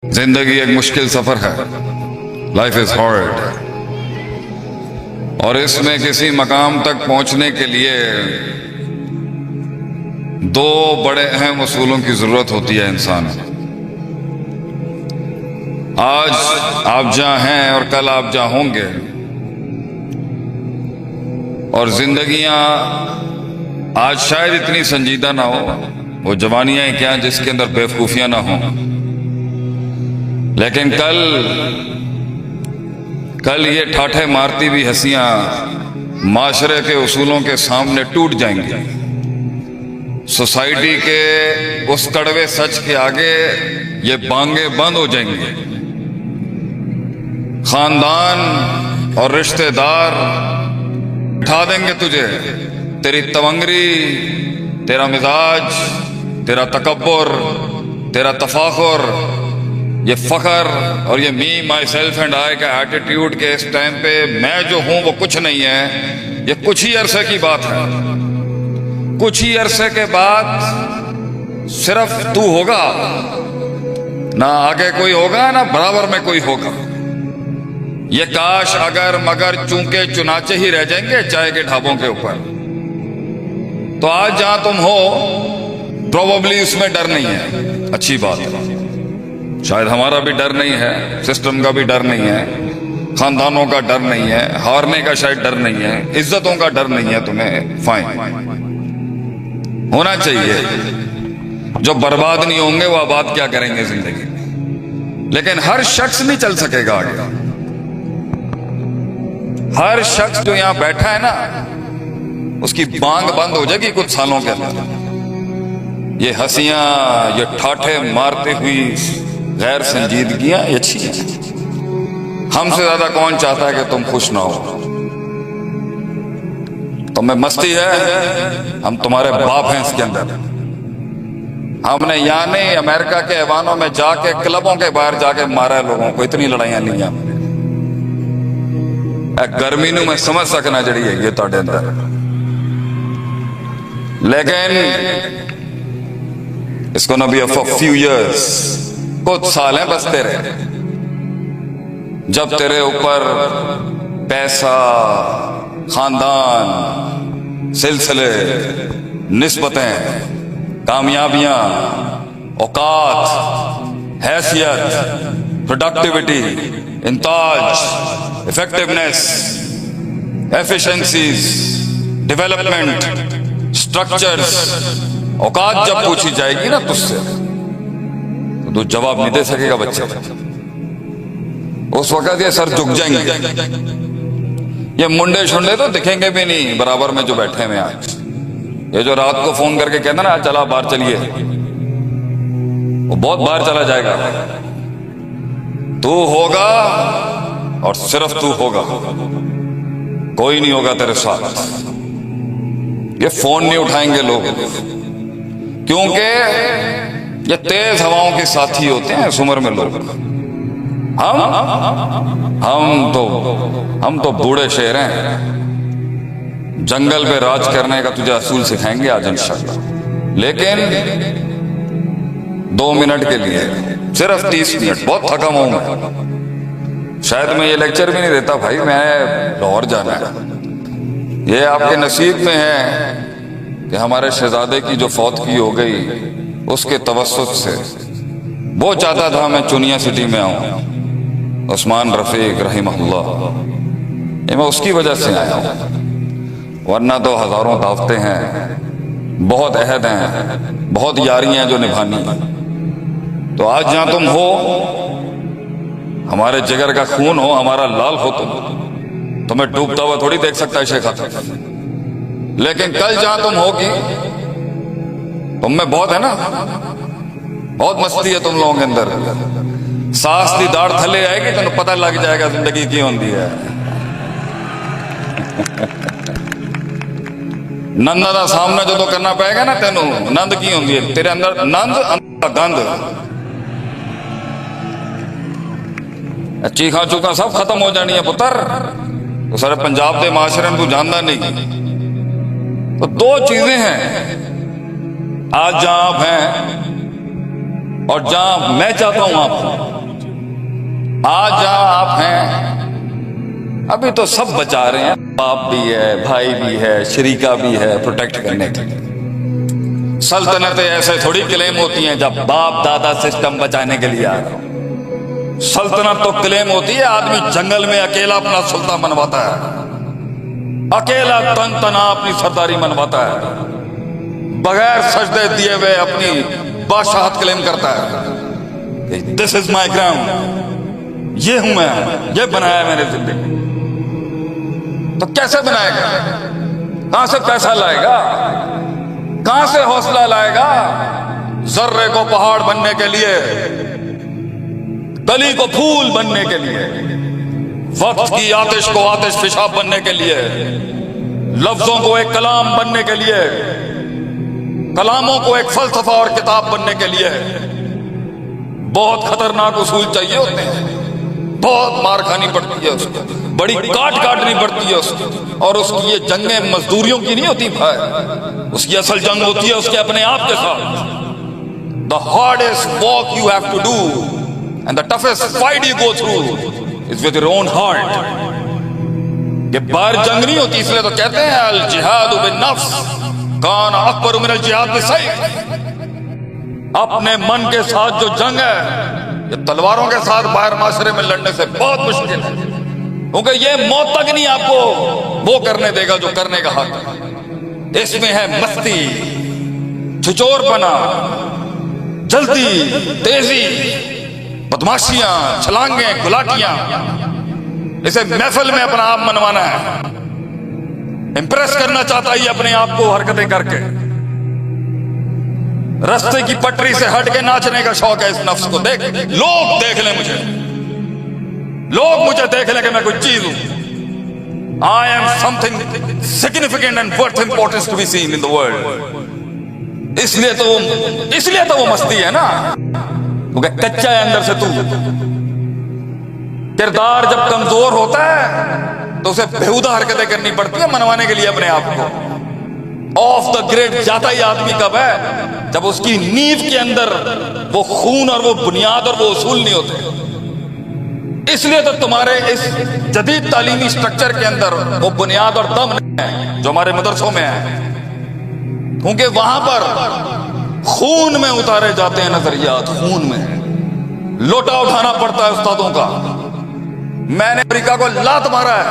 زندگی ایک مشکل سفر ہے. Life is hard. اور اس میں کسی مقام تک پہنچنے کے لیے دو بڑے اہم اصولوں کی ضرورت ہوتی ہے انسان. آج آپ جہاں ہیں اور کل آپ جہاں ہوں گے. اور زندگیاں آج شاید اتنی سنجیدہ نہ ہو، وہ جوانیاں کیا جس کے اندر بیوقوفیاں نہ ہوں، لیکن کل یہ ٹھاٹھے مارتی بھی ہنسیاں معاشرے کے اصولوں کے سامنے ٹوٹ جائیں گی. سوسائٹی کے اس کڑوے سچ کے آگے یہ بانگیں بند ہو جائیں گے. خاندان اور رشتہ دار اٹھا دیں گے تجھے. تیری تونگری، تیرا مزاج، تیرا تکبر، تیرا تفاخر، یہ فخر اور یہ می مائی سیلف اینڈ آئی کا ایٹیٹیوڈ کے اس ٹائم پہ میں جو ہوں وہ کچھ نہیں ہے، یہ کچھ ہی عرصے کی بات ہے. کچھ ہی عرصے کے بعد صرف تو ہوگا، نہ آگے کوئی ہوگا نہ برابر میں کوئی ہوگا. یہ کاش اگر مگر چونکہ چنانچہ ہی رہ جائیں گے چائے کے ڈھابوں کے اوپر. تو آج جہاں تم ہو پروبیبلی اس میں ڈر نہیں ہے، اچھی بات ہے. شاید ہمارا بھی ڈر نہیں ہے، سسٹم کا بھی ڈر نہیں ہے، خاندانوں کا ڈر نہیں ہے، ہارنے کا شاید ڈر نہیں ہے، عزتوں کا ڈر نہیں ہے. تمہیں فائن ہونا چاہیے. جو برباد نہیں ہوں گے وہ آباد کیا کریں گے زندگی. لیکن ہر شخص نہیں چل سکے گا آگے. ہر شخص جو یہاں بیٹھا ہے نا اس کی بانگ بند ہو جائے گی کچھ سالوں کے اندر. یہ ہنسیاں، یہ ٹھاٹھے مارتے ہوئی غیر سنجیدگیاں یہ اچھی ہیں. ہم سے زیادہ کون چاہتا ہے کہ تم خوش نہ ہو؟ تمہیں مستی ہے، ہم تمہارے باپ ہیں اس کے اندر. ہم نے یعنی امریکہ کے ایوانوں میں جا کے کلبوں کے باہر جا کے مارا ہے لوگوں کو. اتنی لڑائیاں نہیں ہیں. گرمی نو میں سمجھ سکنا جڑی ہے یہ تہاڈے اندر. لیکن اس کو نبی for few years، کچھ سال ہیں بس تیرے. جب تیرے اوپر پیسہ، خاندان، سلسلے، نسبتیں، کامیابیاں، اوقات، حیثیت، پروڈکٹیوٹی، انتاج، افیکٹونیس، ایفیشنسیز، ڈیولپمنٹ، سٹرکچرز، اوقات جب پوچھی جائے گی نا تجھ سے تو تو جواب نہیں دے سکے گا بچے. اس وقت یہ سر جھک جائیں گے. یہ منڈے شنڈے تو دکھیں گے بھی نہیں برابر میں جو بیٹھے ہوئے آج. یہ جو رات کو فون کر کے کہنا نا چلا باہر چلیے، وہ بہت باہر چلا جائے گا. تو ہوگا اور صرف تو ہوگا، کوئی نہیں ہوگا تیرے ساتھ. یہ فون نہیں اٹھائیں گے لوگ، کیونکہ یہ تیز ہواؤں کے ساتھی ہوتے ہیں اس عمر میں لوگ. ہم تو بوڑھے شیر ہیں. جنگل پہ راج کرنے کا تجھے اصول سکھائیں گے آج انشاءاللہ. لیکن 2 منٹ کے لیے، صرف 30 منٹ. بہت تھکا ہوں میں. شاید میں یہ لیکچر بھی نہیں دیتا بھائی، میں لاہور جانا ہے. یہ آپ کے نصیب میں ہے کہ ہمارے شہزادے کی جو فوت کی ہو گئی اس کے توسط سے وہ چاہتا تھا میں چنیا سٹی میں آؤں. عثمان رفیق رحمہ اللہ، یہ میں اس کی وجہ سے آیا ہوں. ورنہ تو ہزاروں دعوتیں ہیں، بہت عہد ہیں، بہت یاریاں جو نبھانی. تو آج جہاں تم ہو، ہمارے جگر کا خون ہو، ہمارا لال ہو، تمہیں ڈوبتا ہوا تھوڑی دیکھ سکتا ہے شیخ خاتم. لیکن کل جہاں تم ہوگی، تم میں بہت ہے نا، بہت مستی ہے تم لوگوں کے اندر. ساس دی داڑھ تھلے آئے گی تمہیں پتہ لگ جائے گا زندگی کی ہوندی ہے. نند دا سامنا جو تو کرنا پائے گا نا تینوں، نند کی ہوندی ہے تیرے اندر. نند اندر گند، چیخاں چوکاں سب ختم ہو جانی ہے پتر. تو سارے پنجاب دے معاشرے میں تو جاندا نہیں. تو 2 چیزیں ہیں آج جہاں آپ ہیں. اور جہاں میں چاہتا ہوں آپ آج جہاں آپ ہیں ابھی تو سب بچا رہے ہیں، باپ بھی ہے، بھائی بھی ہے، شریکہ بھی ہے پروٹیکٹ کرنے کے لیے۔ سلطنتیں ایسے تھوڑی کلیم ہوتی ہیں جب باپ دادا سسٹم بچانے کے لیے آ رہا ہوں۔ سلطنت تو کلیم ہوتی ہے آدمی جنگل میں اکیلا اپنا سلطان منواتا ہے، اکیلا تن تنا اپنی سرداری منواتا ہے، بغیر سجدے دیے ہوئے اپنی بادشاہت کلیم کرتا ہے۔ دس از مائی گراؤنڈ، یہ ہوں میں، یہ بنایا میں نے زندگی۔ تو کیسے بنائے گا؟ کہاں سے پیسہ لائے گا؟ کہاں سے حوصلہ لائے گا؟ ذرے کو پہاڑ بننے کے لیے، کلی کو پھول بننے کے لیے، وقت کی آتش کو آتش فشاں بننے کے لیے، لفظوں کو ایک کلام بننے کے لیے، کلاموں کو ایک فلسفہ اور کتاب بننے کے لیے بہت خطرناک اصول چاہیے ہوتے ہیں، بہت مار کھانی پڑتی ہے، اس کو بڑی کاٹنی پڑتی ہے اس کو، اور اس کی یہ جنگیں مزدوریوں کی نہیں ہوتی بھائی، اس کی اصل جنگ ہوتی ہے اس کے اپنے آپ کے ساتھ۔ The hardest walk you have to do and the toughest fight you go through is with your own heart۔ کہ باہر جنگ نہیں ہوتی، اس لیے تو کہتے ہیں الجہاد بالنفس کان اکبر من الجہاد بالسیف۔ اپنے من کے ساتھ جو جنگ ہے یہ تلواروں کے ساتھ باہر معاشرے میں لڑنے سے بہت مشکل ہے، کیونکہ یہ موت تک نہیں آپ کو وہ کرنے دے گا جو کرنے کا حق ہے۔ اس میں ہے مستی، چھچور پنا، جلدی، تیزی، بدماشیاں، چھلانگیں، گلاٹیاں۔ اسے محفل میں اپنا آپ منوانا ہے، امپریس کرنا چاہتا ہے اپنے آپ کو حرکتیں کر کے، رستے کی پٹری سے ہٹ کے ناچنے کا شوق ہے اس نفس کو۔ دیکھ لوگ دیکھ لیں مجھے، لوگ مجھے دیکھ لیں کہ میں کوئی چیز ہوں۔ I am something significant and worth importance to be seen in the world۔ اس لیے تو وہ مستی ہے نا، کیونکہ کچا ہے اندر سے تو۔ کردار جب کمزور ہوتا ہے تو اسے بےہودہ حرکتیں کرنی پڑتی ہیں منوانے کے لیے اپنے آپ کو۔ آف دا گریڈ جاتا ہی آدمی کب ہے؟ جب اس کی نیو کے اندر وہ خون اور وہ بنیاد اور وہ اصول نہیں ہوتے۔ اس لیے تو تمہارے اس جدید تعلیمی سٹرکچر کے اندر وہ بنیاد اور دم نہیں ہے جو ہمارے مدرسوں میں ہے، کیونکہ وہاں پر خون میں اتارے جاتے ہیں نظریات، خون میں لوٹا اٹھانا پڑتا ہے استادوں کا۔ میں نے امریکہ کو لات مارا ہے،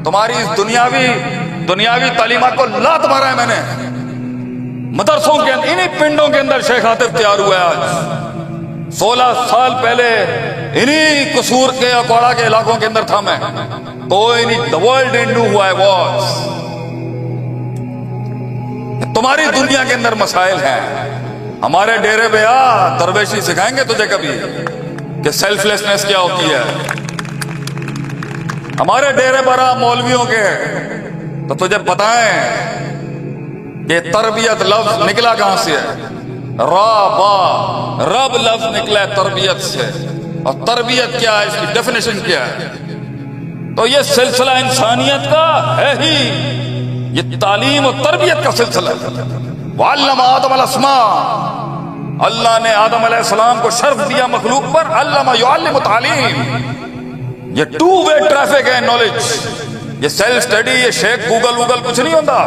تمہاری اس دنیاوی تعلیمات کو لات مارا ہے میں نے۔ مدرسوں کے اندر انہی پنڈوں کے اندر شیخ عاطف تیار ہوا ہے آج، 16 سال پہلے انہی قصور کے اکواڑا کے علاقوں کے اندر تھا میں۔ کوئی نہیں، the world didn't know who I was۔ تمہاری دنیا کے اندر مسائل ہیں، ہمارے ڈیرے پہ آ، درویشی سکھائیں گے تجھے کبھی کہ سیلف لیسنس کیا ہوتی ہے۔ ہمارے ڈیرے پر آ مولویوں کے، تو تجھے بتائیں کہ تربیت لفظ نکلا کہاں سے ہے۔ رب لفظ نکلا ہے تربیت سے، اور تربیت کیا ہے، اس کی ڈیفینیشن کیا ہے؟ تو یہ سلسلہ انسانیت کا ہے ہی، یہ تعلیم و تربیت کا سلسلہ ہے۔ وعلم آدم الاسماء، اللہ نے آدم علیہ السلام کو شرف دیا مخلوق پر، علم یعلم تعلیم۔ یہ ٹو وے ٹریفک ہے نالج، یہ سیلف اسٹڈی، یہ شیخ گوگل کچھ نہیں ہوتا۔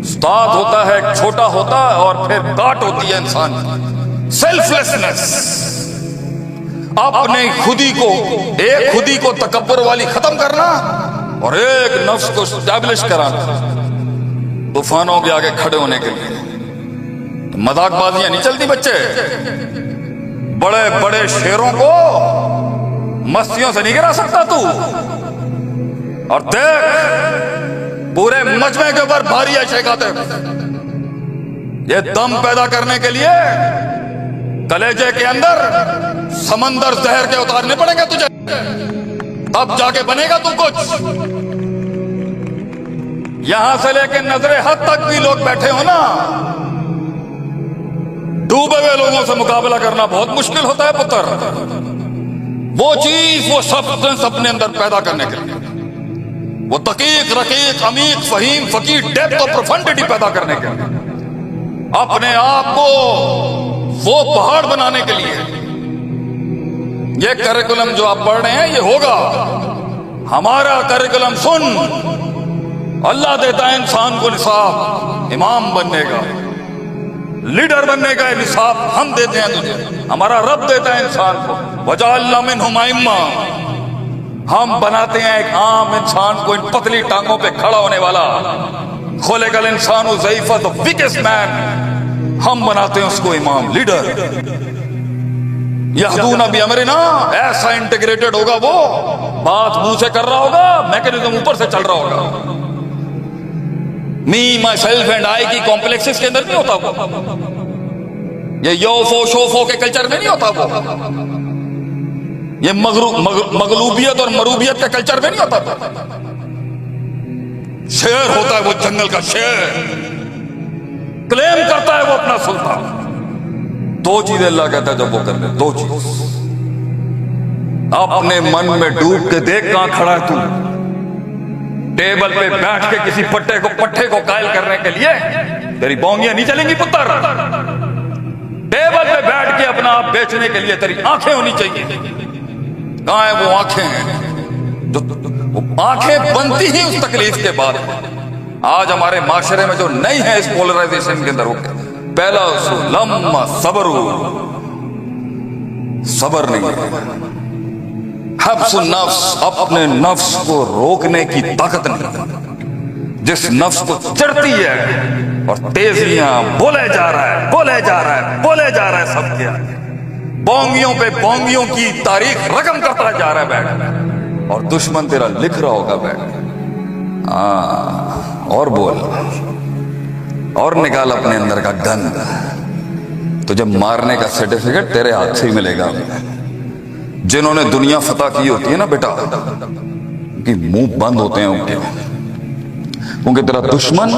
استاد ہوتا ہے، ایک چھوٹا ہوتا ہے، اور پھر کاٹ ہوتی ہے انسان کی سیلف لیسنس۔ اپنے ایک خودی کو تکبر والی ختم کرنا اور ایک نفس کو اسٹیبلش کرانا، طوفانوں کے آگے کھڑے ہونے کے لیے۔ مذاق بازیاں نہیں چلتی بچے، بڑے بڑے شیروں کو مستیوں سے نہیں گرا سکتا تو۔ اور دیکھ پورے مجمع کے اوپر بھاری ہے شیخ عاطف، یہ دم پیدا کرنے کے لیے کلیجے کے اندر سمندر زہر کے اتارنے پڑیں گے تجھے، تب جا کے بنے گا تو کچھ۔ یہاں سے لے کے نظر حد تک بھی لوگ بیٹھے ہو نا، ڈوبے ہوئے لوگوں سے مقابلہ کرنا بہت مشکل ہوتا ہے پتر۔ وہ چیز، وہ سبسٹنس اپنے اندر پیدا کرنے کے لیے، وہ دقیق، رقیق، عمیق، فہیم، فقیر، ڈیپتھ اور پروفنڈٹی پیدا کرنے کے لیے اپنے آپ کو وہ پہاڑ بنانے کے لیے یہ کریکولم جو آپ پڑھ رہے ہیں یہ ہوگا. ہمارا کریکولم سن. اللہ دیتا ہے انسان کو نصاب, امام بننے کا, لیڈر بننے کا نصاب ہم دیتے ہیں تجھے. ہمارا رب دیتا ہے انسان کو. وَجَعَلْنَا مِنْهُمْ أَئِمَّةً, ہم بناتے ہیں ایک عام انسان کو ان پتلی ٹانگوں پہ کھڑا ہونے والا. خلق الانسان ضعیفا, the weakest man, ہم بناتے ہیں اس کو امام, لیڈر. یہدون بامرنا, ایسا انٹیگریٹڈ ہوگا وہ, بات منہ سے کر رہا ہوگا, میکینزم اوپر سے چل رہا ہوگا. می مائی سیلف اینڈ آئی کی کمپلیکسز کے اندر نہیں ہوتا وہ. یہ یوفو شوفو کے کلچر میں نہیں ہوتا وہ. یہ مغلوبیت اور مروبیت کے کلچر میں نہیں ہوتا وہ. شیر ہوتا ہے وہ, جنگل کا شیر, کلیم کرتا ہے وہ اپنا سلطان. دو چیزیں اللہ کہتا ہے جب وہ کر لے, دو چیز. اپنے من میں ڈوب کے دیکھ کہاں کھڑا ہے تو. ٹیبل پہ بیٹھ کے کسی پٹھے کو قائل کرنے کے لیے تیری بونگیاں نہیں چلیں گی پتر. ٹیبل پہ بیٹھ کے اپنا آپ بیچنے کے لیے تیری آنکھیں ہونی چاہیے. کہاں ہیں وہ آنکھیں ہیں جو آنکھیں بنتی ہی اس تکلیف کے بعد. آج ہمارے معاشرے میں جو نہیں ہے اس پولرائزیشن کے اندر, پہلا اصول لما صبر نہیں ہے. حبس النفس, اپنے نفس کو روکنے کی طاقت نہیں. جس نفس کو چڑھتی ہے اور تیزیاں بولے جا رہا ہے سب کیا, بونگیوں پہ بونگیوں کی تاریخ رقم کرتا جا رہا ہے بیٹھ, اور دشمن تیرا لکھ رہا ہوگا بیٹھ. اور بول, اور نکال اپنے اندر کا گن. تجھے مارنے کا سرٹیفکیٹ تیرے ہاتھ سے ہی ملے گا. جنہوں نے دنیا فتح کی ہوتی ہے نا بیٹا, کہ منہ بند ہوتے ہیں ان کے, کیونکہ تیرا دشمن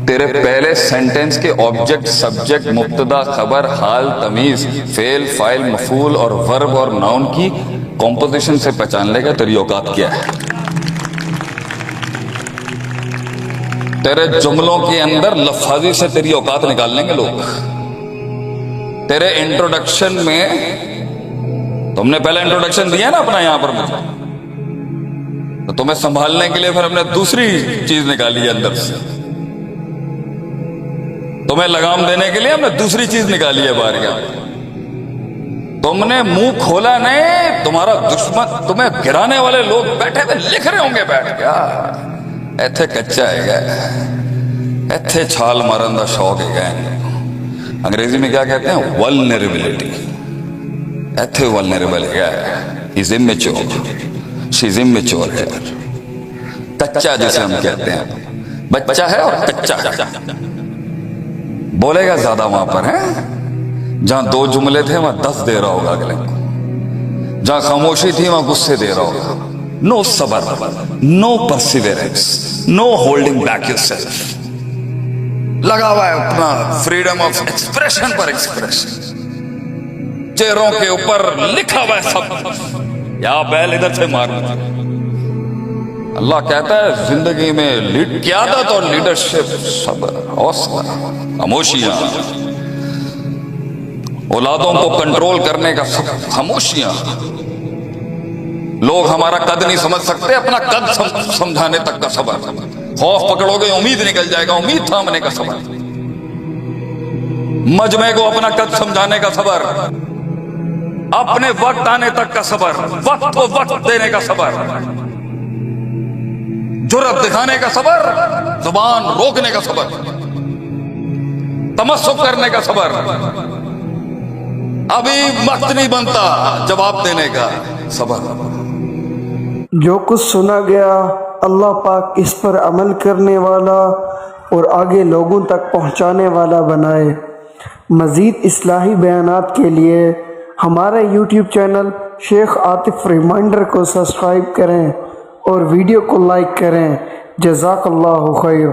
تیرے پہلے سینٹنس کے آبجیکٹ, سبجیکٹ, مبتدا, خبر, حال, تمیز, فعل, فاعل, مفعول اور ورب اور ناؤن کی کمپوزیشن سے پہچان لے گا تیری اوقات کیا ہے. تیرے جملوں کے اندر لفاظی سے تیری اوقات نکال لیں گے لوگ. تیرے انٹروڈکشن میں تم نے پہلے انٹروڈکشن دیا نا اپنا یہاں پر مجھے, تو تمہیں سنبھالنے کے لیے پھر ہم نے دوسری چیز نکالی ہے اندر سے. تمہیں لگام دینے کے لیے ہم نے دوسری چیز نکالی ہے باہر. تم نے منہ کھولا نہیں, تمہارا دشمن, تمہیں گرانے والے لوگ بیٹھے تھے لکھ رہے ہوں گے بیٹھ کے, ایتھے کچا ہے گا, ایتھے چھال مارن دا شوق ہے گا. انگریزی میں کیا کہتے ہیں, vulnerability. ایتھے vulnerable ہے گا. He's immature, she's immature ہے. کچا جسے ہم کہتے ہیں, بچہ ہے اور کچا ہے. بولے گا زیادہ وہاں پر ہے, جہاں 2 جملے تھے وہاں 10 دے رہا ہوگا اگلے کو, جہاں خاموشی تھی وہاں غصے دے رہا ہوگا. نو صبر, نو پرسیورنس, نو ہولڈنگ بیک یور سیلف. لگا ہوا ہے اپنا freedom of expression per expression. چہروں کے اوپر لکھا ہوا ہے سب, یا بیل ادھر سے مار. اللہ کہتا ہے زندگی میں قیادت اور لیڈرشپ, صبر, حوصلہ, خاموشیاں, اولادوں کو کنٹرول کرنے کا خاموشیاں. لوگ ہمارا قد نہیں سمجھ سکتے, اپنا قد سمجھانے تک کا صبر. خوف پکڑو گے امید نکل جائے گا, امید تھامنے کا صبر. مجمع کو اپنا قد سمجھانے کا صبر, اپنے وقت آنے تک کا صبر, وقت کو وقت دینے کا صبر, جرأت دکھانے کا صبر, زبان روکنے کا صبر, تمسک کرنے کا صبر. ابھی وقت نہیں بنتا جواب دینے کا صبر. جو کچھ سنا گیا اللہ پاک اس پر عمل کرنے والا اور آگے لوگوں تک پہنچانے والا بنائے. مزید اصلاحی بیانات کے لیے ہمارے یوٹیوب چینل شیخ عاطف ریمائنڈر کو سبسکرائب کریں اور ویڈیو کو لائک کریں. جزاک اللہ خیر.